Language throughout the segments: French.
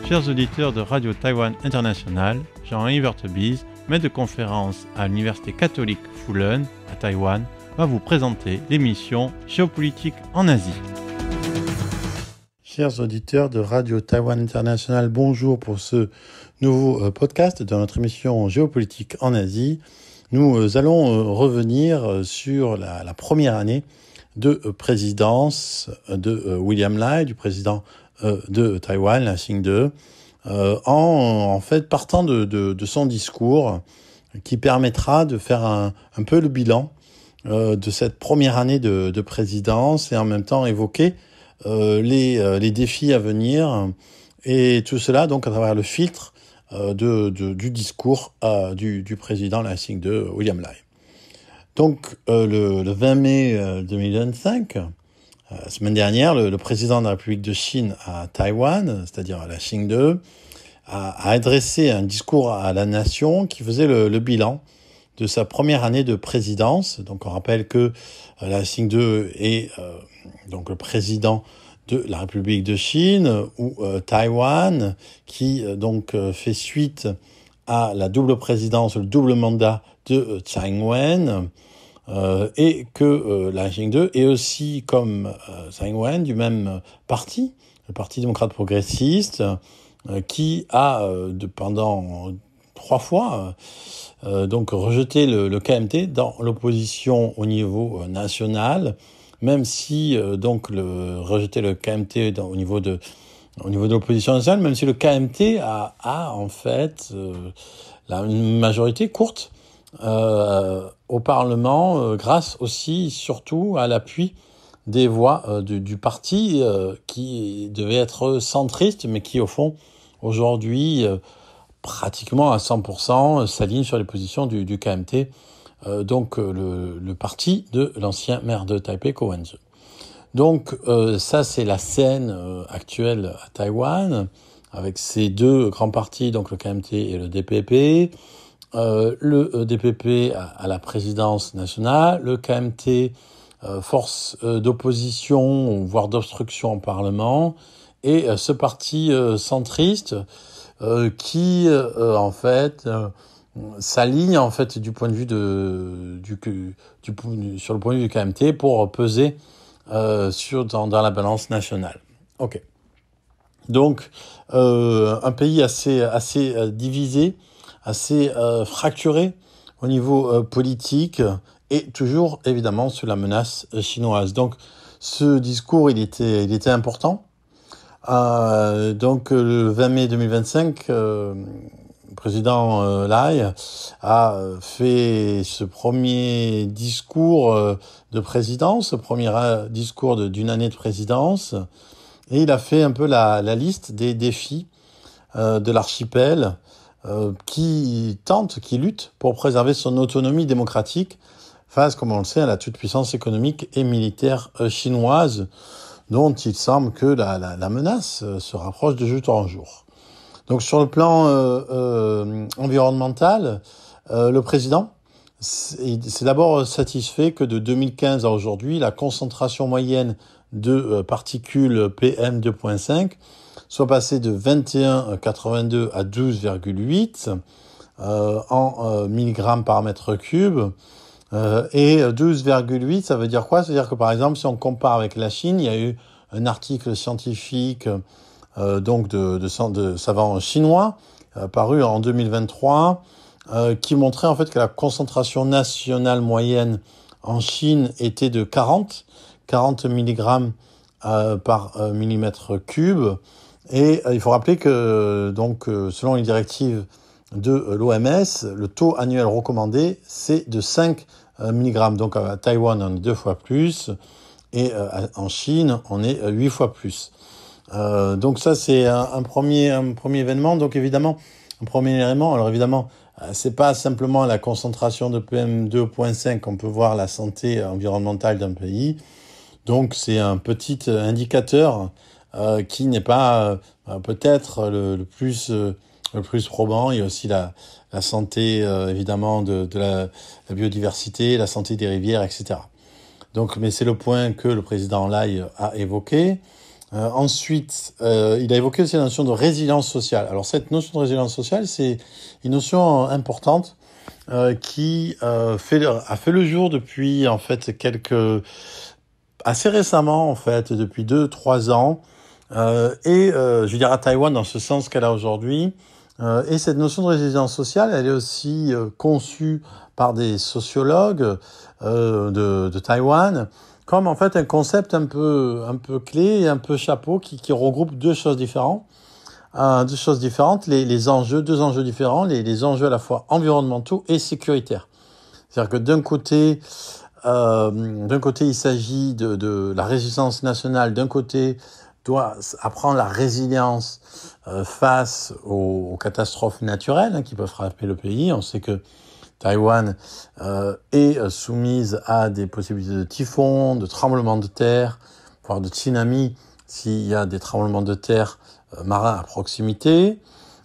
Chers auditeurs de Radio Taïwan International, Jean-Yves Vertebise, maître de conférence à l'Université catholique Fulun à Taïwan, va vous présenter l'émission Géopolitique en Asie. Chers auditeurs de Radio Taïwan International, bonjour pour ce nouveau podcast de notre émission Géopolitique en Asie. Nous allons revenir sur la première année de présidence de William Lai, du président de Taïwan, la Xing-de, en fait partant de son discours qui permettra de faire un peu le bilan de cette première année de présidence et en même temps évoquer les défis à venir et tout cela donc à travers le filtre du discours du président la Xing-de William Lai. Donc le 20 mai 2025, la semaine dernière, le président de la République de Chine à Taïwan, c'est-à-dire à la Xing-de, a adressé un discours à la nation qui faisait le bilan de sa première année de présidence. Donc on rappelle que la Xing-de est donc le président de la République de Chine ou Taïwan, qui donc fait suite à la double présidence, le double mandat de Tsai Ing-wen, et que la Xing-de est aussi, comme Tsai Ing-wen, du même parti, le Parti démocrate progressiste, qui a, pendant 3 fois, donc rejeté le KMT dans l'opposition au niveau national, même si donc rejeter le KMT au niveau de l'opposition nationale, même si le KMT a en fait une majorité courte au Parlement, grâce aussi surtout à l'appui des voix du parti qui devait être centriste, mais qui au fond aujourd'hui pratiquement à 100% s'aligne sur les positions du KMT, donc le parti de l'ancien maire de Taipei, Ko Wen-je. Donc ça c'est la scène actuelle à Taïwan, avec ces deux grands partis, donc le KMT et le DPP. Le DPP à la présidence nationale, le KMT force d'opposition, voire d'obstruction au Parlement, et ce parti centriste qui en fait s'aligne en fait du point de vue sur le point de vue du KMT pour peser dans la balance nationale. Ok. Donc un pays assez divisé, assez fracturé au niveau politique et toujours évidemment sous la menace chinoise. Donc ce discours il était important. Donc le 20 mai 2025, le président Lai a fait ce premier discours de présidence, ce premier discours d'une année de présidence, et il a fait un peu la liste des défis de l'archipel qui lutte pour préserver son autonomie démocratique face, comme on le sait, à la toute-puissance économique et militaire chinoise, dont il semble que la menace se rapproche de jour en jour. Donc sur le plan environnemental, le président s'est d'abord satisfait que de 2015 à aujourd'hui, la concentration moyenne de particules PM2.5 soit passée de 21,82 à 12,8 en milligrammes par mètre cube. Et 12,8, ça veut dire quoi? Ça veut dire que par exemple, si on compare avec la Chine, il y a eu un article scientifique donc de savants chinois paru en 2023 qui montrait en fait que la concentration nationale moyenne en Chine était de 40 milligrammes par millimètre cube. Et il faut rappeler que donc selon les directives de l'OMS, le taux annuel recommandé, c'est de 5 mg. Donc à Taïwan, on est 2 fois plus, et en Chine, on est 8 fois plus. Donc ça, c'est un premier événement. Donc évidemment, un premier élément. Alors évidemment, c'est pas simplement la concentration de PM2.5 qu'on peut voir la santé environnementale d'un pays. Donc c'est un petit indicateur qui n'est pas peut-être le plus probant. Il y a aussi la santé évidemment de la biodiversité, la santé des rivières, etc. Donc, mais c'est le point que le président Lai a évoqué. Ensuite, il a évoqué aussi la notion de résilience sociale. Alors cette notion de résilience sociale, c'est une notion importante qui a fait le jour depuis en fait assez récemment en fait, depuis 2-3 ans, je veux dire à Taïwan dans ce sens qu'elle a aujourd'hui. Et cette notion de résilience sociale, elle est aussi conçue par des sociologues de Taïwan comme en fait un concept un peu clé et un peu chapeau qui regroupe deux choses différentes. Les enjeux, deux enjeux différents, les enjeux à la fois environnementaux et sécuritaires. C'est-à-dire que d'un côté, il s'agit de la résistance nationale. D'un côté, doit apprendre la résilience face aux catastrophes naturelles qui peuvent frapper le pays. On sait que Taïwan est soumise à des possibilités de typhons, de tremblements de terre, voire de tsunamis s'il y a des tremblements de terre marins à proximité,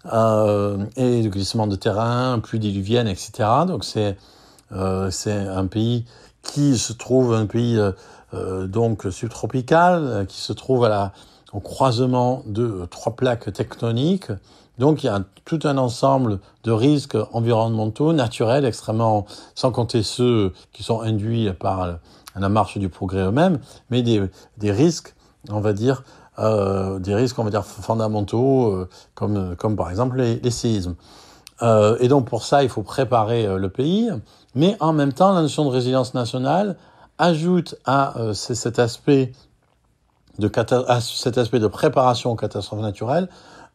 et de glissements de terrain, pluies diluviennes, etc. Donc c'est un pays qui se trouve donc subtropical, qui se trouve au croisement de trois plaques tectoniques. Donc il y a tout un ensemble de risques environnementaux, naturels, extrêmement, sans compter ceux qui sont induits par la marche du progrès eux-mêmes, mais des risques, on va dire, fondamentaux, comme par exemple les séismes. Et donc pour ça, il faut préparer le pays, mais en même temps, la notion de résilience nationale ajoute à cet aspect de préparation aux catastrophes naturelles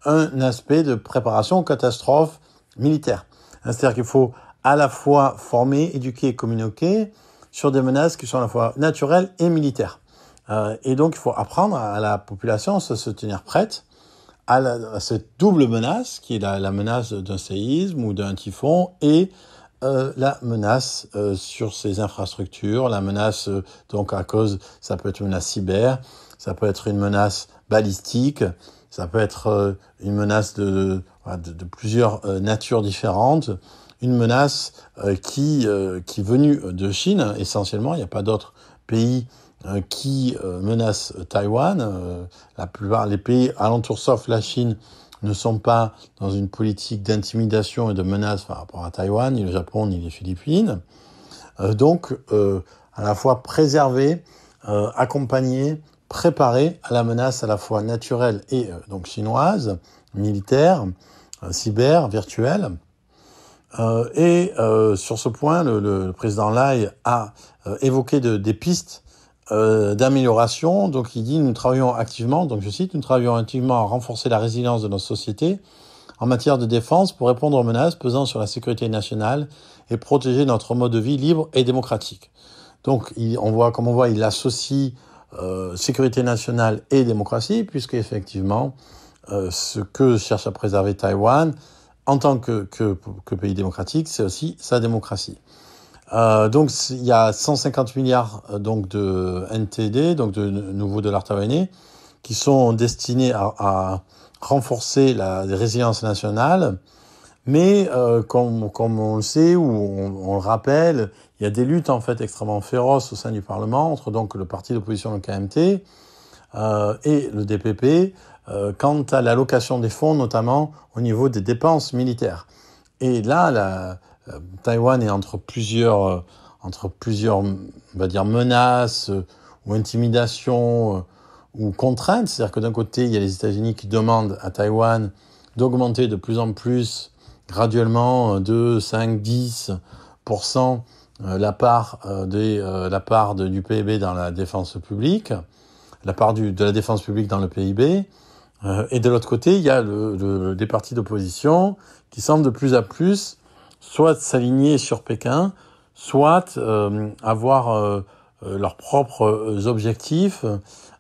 un aspect de préparation aux catastrophes militaires. C'est-à-dire qu'il faut à la fois former, éduquer et communiquer sur des menaces qui sont à la fois naturelles et militaires. Et donc il faut apprendre à la population à se tenir prête à cette double menace, qui est la menace d'un séisme ou d'un typhon, et la menace sur ses infrastructures, la menace donc ça peut être une menace cyber, ça peut être une menace balistique, ça peut être une menace de plusieurs natures différentes, une menace qui est venue de Chine essentiellement. Il n'y a pas d'autres pays qui menacent Taïwan. La plupart des pays alentours, sauf la Chine, ne sont pas dans une politique d'intimidation et de menace par rapport à Taïwan, ni le Japon, ni les Philippines. Donc, à la fois préserver, accompagner, préparer à la menace à la fois naturelle et donc chinoise, militaire, cyber, virtuelle. Sur ce point, le président Lai a évoqué des pistes d'amélioration. Donc il dit, nous travaillons activement, donc je cite, nous travaillons activement à renforcer la résilience de nos sociétés en matière de défense pour répondre aux menaces pesant sur la sécurité nationale et protéger notre mode de vie libre et démocratique. Donc on voit, il associe sécurité nationale et démocratie, puisque effectivement, ce que cherche à préserver Taïwan en tant que pays démocratique, c'est aussi sa démocratie. Donc il y a 150 milliards donc de NTD, donc de nouveaux dollars taïwanais, qui sont destinés à renforcer la résilience nationale. Mais comme on le sait ou on le rappelle, il y a des luttes en fait extrêmement féroces au sein du Parlement entre donc le parti d'opposition, le KMT, et le DPP, quant à l'allocation des fonds, notamment au niveau des dépenses militaires. Et là, Taïwan est entre plusieurs, on va dire, menaces ou intimidations ou contraintes. C'est-à-dire que d'un côté, il y a les États-Unis qui demandent à Taïwan d'augmenter de plus en plus, graduellement, 2, 5, 10% la part du PIB dans la défense publique, la part de la défense publique dans le PIB. Et de l'autre côté, il y a des partis d'opposition qui semblent de plus en plus soit s'aligner sur Pékin, soit avoir leurs propres objectifs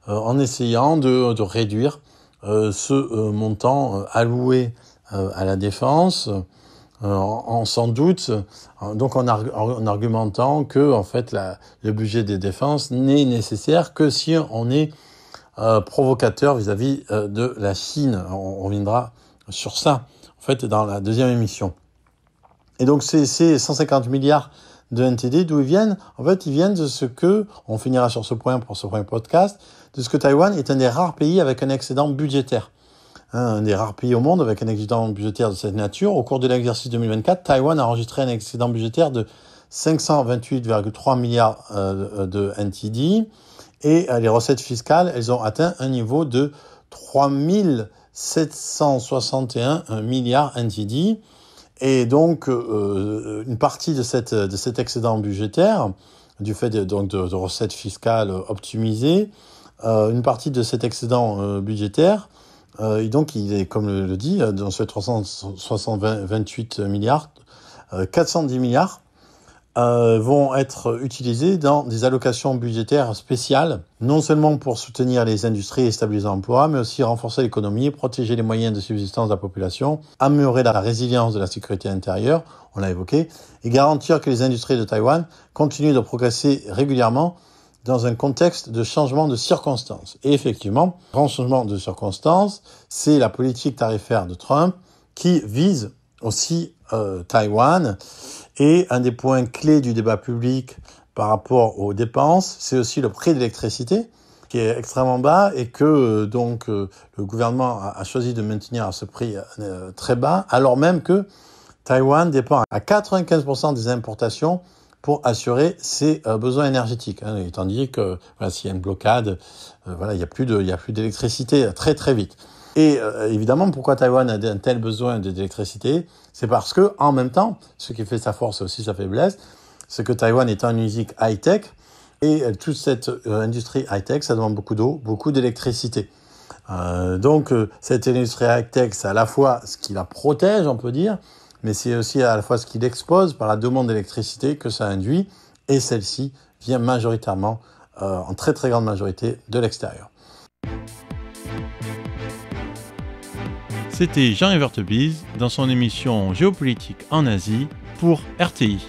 en essayant de réduire ce montant alloué à la défense, sans doute, donc en argumentant que en fait le budget des défenses n'est nécessaire que si on est provocateur vis-à-vis de la Chine. On reviendra sur ça, en fait, dans la deuxième émission. Et donc, ces 150 milliards de NTD, d'où ils viennent? En fait, ils viennent de ce que, on finira sur ce point pour ce premier podcast, de ce que Taïwan est un des rares pays avec un excédent budgétaire. Un des rares pays au monde avec un excédent budgétaire de cette nature. Au cours de l'exercice 2024, Taïwan a enregistré un excédent budgétaire de 528,3 milliards de NTD et les recettes fiscales, elles ont atteint un niveau de 3761 milliards NTD. Et donc, une partie de cet excédent budgétaire, du fait de recettes fiscales optimisées, une partie de cet excédent budgétaire, et donc il est, comme le dit, dans ce 328 milliards, 410 milliards vont être utilisés dans des allocations budgétaires spéciales, non seulement pour soutenir les industries et stabiliser l'emploi, mais aussi renforcer l'économie, protéger les moyens de subsistance de la population, améliorer la résilience de la sécurité intérieure, on l'a évoqué, et garantir que les industries de Taïwan continuent de progresser régulièrement dans un contexte de changement de circonstances. Et effectivement, grand changement de circonstances, c'est la politique tarifaire de Trump qui vise aussi Taïwan. Et un des points clés du débat public par rapport aux dépenses, c'est aussi le prix de l'électricité qui est extrêmement bas et que le gouvernement a choisi de maintenir à ce prix très bas, alors même que Taïwan dépend à 95% des importations pour assurer ses besoins énergétiques. Étant dit que s'il y a une blocade, il y a plus d'électricité très très vite. Et évidemment, pourquoi Taïwan a un tel besoin d'électricité? C'est parce que, en même temps, ce qui fait sa force et aussi sa faiblesse, c'est que Taïwan est une musique high-tech, et toute cette industrie high-tech, ça demande beaucoup d'eau, beaucoup d'électricité. Donc, cette industrie high-tech, c'est à la fois ce qui la protège, on peut dire, mais c'est aussi à la fois ce qui l'expose par la demande d'électricité que ça induit, et celle-ci vient majoritairement, en très très grande majorité, de l'extérieur. C'était Jean-Yves Vertebise dans son émission Géopolitique en Asie pour RTI.